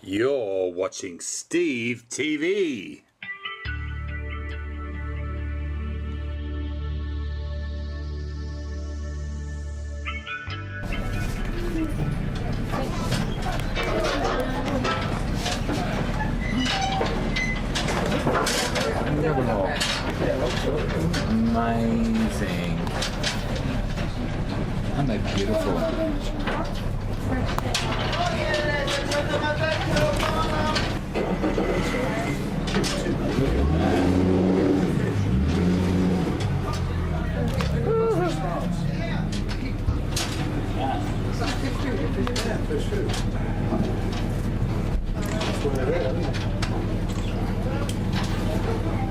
You're watching Steve TV. Amazing. Aren't they beautiful?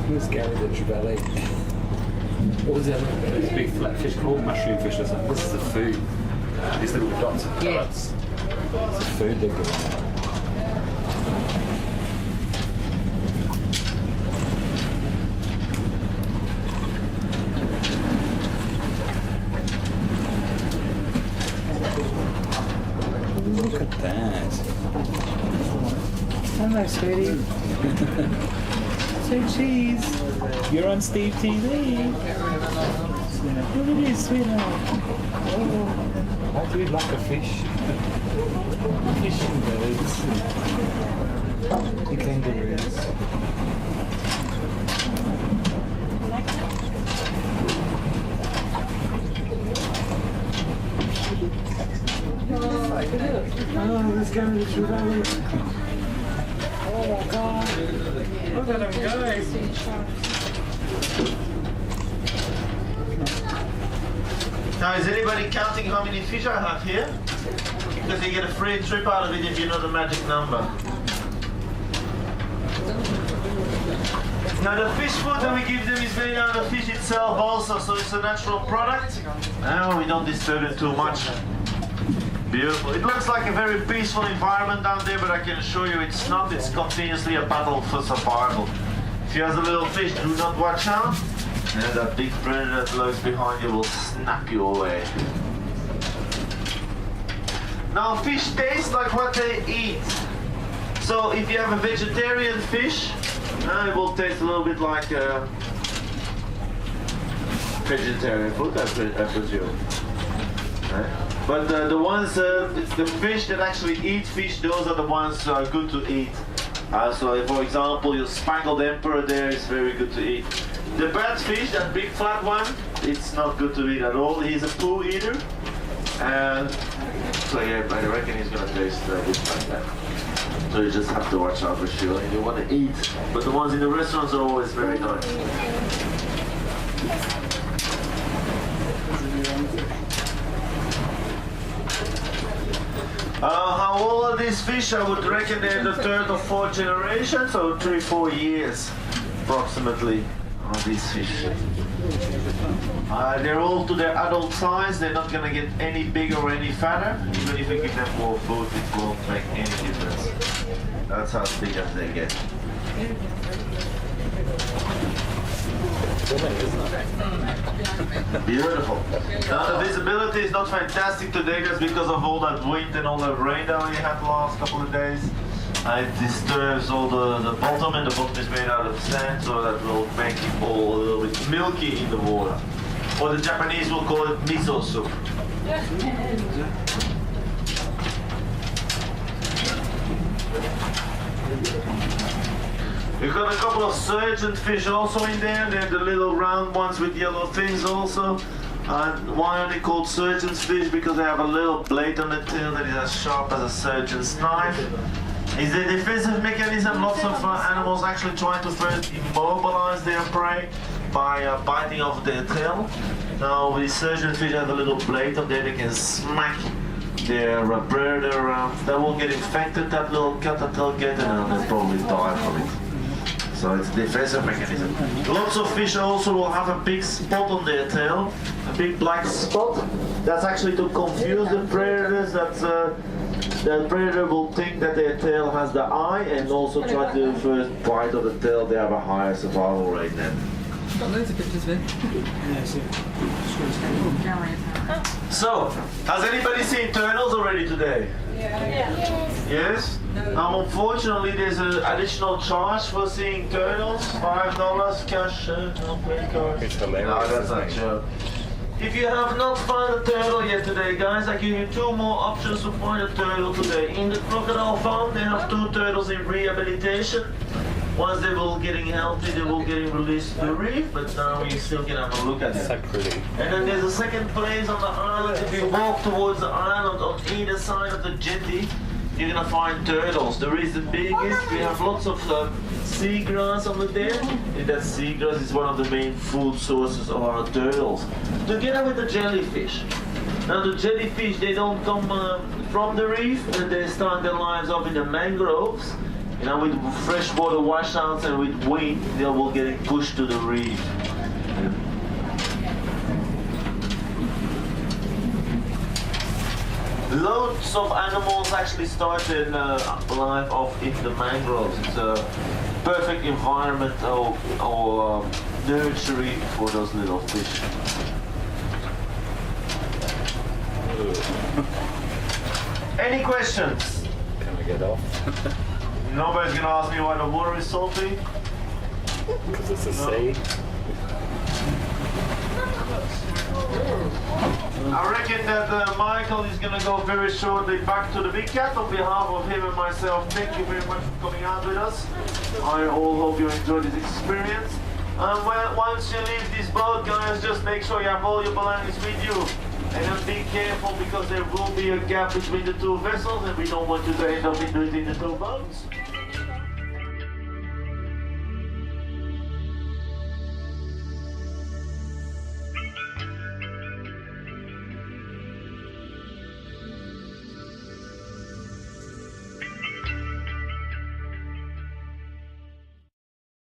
Who's Gary the Trevally? What was that? This big flat fish called mushroom fish or something. This is the food. These little dots of pellets. It's the food they're giving. Look at that. Hello, sweetie. So cheese. You're on Steve TV. Look at this, sweetheart. Oh, I do like a fish. Fish and birds. The kangaroos. Oh, there's going to the Trevally. Oh my God. Look at them guys. Now, is anybody counting how many fish I have here? Because you get a free trip out of it if you know the magic number. Now, the fish food that we give them is made out of fish itself also, so it's a natural product. Now, we don't disturb it too much. Beautiful. It looks like a very peaceful environment down there, but I can assure you it's not. It's continuously a battle for survival. If you have a little fish, do not watch out, and that big predator that lurks behind you will snap you away. Now, fish taste like what they eat. So if you have a vegetarian fish, it will taste a little bit like vegetarian food, I presume. Right? But the ones, the fish that actually eat fish, those are the ones good to eat. So for example, your spangled emperor there is very good to eat. The bat fish, that big flat one, it's not good to eat at all. He's a poo eater. And so yeah, I reckon he's gonna taste a bit like that. So you just have to watch out for sure if you want to eat. But the ones in the restaurants are always very nice. How old are these fish? I would reckon they're the third or fourth generation, so 3-4 years approximately are these fish. They're all to their adult size. They're not gonna get any bigger or any fatter. Even if you give them more food, it won't make any difference. That's how big as they get. Beautiful. Now the visibility is not fantastic today just because of all that wind and all that rain that we had the last couple of days. It disturbs all the bottom, and the bottom is made out of sand, so that will make it all a little bit milky in the water. Or the Japanese will call it miso soup. We've got a couple of surgeon fish also in there. They're the little round ones with yellow fins also. And why are they called surgeon's fish? Because they have a little blade on the tail that is as sharp as a surgeon's knife. It's a defensive mechanism. Lots of animals actually try to first immobilize their prey by biting off their tail. Now these surgeon fish have a little blade on there. They can smack their predator around. They will get infected, that little cut that they'll get, and they'll probably die from it. So it's a defensive mechanism. Lots of fish also will have a big spot on their tail, a big black spot. That's actually to confuse the predators. The predator will think that their tail has the eye and also try to first bite of the tail. They have a higher survival rate then. Got loads of pictures, Vin. So, has anybody seen turtles already today? Yes? Now unfortunately there's an additional charge for seeing turtles, $5 cash, no credit card. It's hilarious. No, that's isn't not it? true. If you have not found a turtle yet today, guys, I give you 2 more options to find a turtle today. In the crocodile farm, they have 2 turtles in rehabilitation. Once they will getting healthy, they will getting released to the reef, but now you still can have a look at them. So pretty. And then there's a second place on the island. If you walk towards the island on either side of the jetty, you're gonna find turtles. The reason being is we have lots of seagrass over there. And that seagrass is one of the main food sources of our turtles. Together with the jellyfish. Now the jellyfish, they don't come from the reef, and they start their lives off in the mangroves. You know, with freshwater washouts and with wind, they will getting pushed to the reef. Loads of animals actually start their life off in the mangroves. It's a perfect environment or nursery for those little fish. Any questions? Can I get off? Nobody's gonna ask me why the water is salty. Because it's a sea. I reckon that Michael is gonna go very shortly back to the Big Cat. On behalf of him and myself, thank you very much for coming out with us. I all hope you enjoyed this experience. And once you leave this boat, guys, just make sure you have all your belongings with you. And then be careful because there will be a gap between the 2 vessels and we don't want you to end up in between the 2 boats.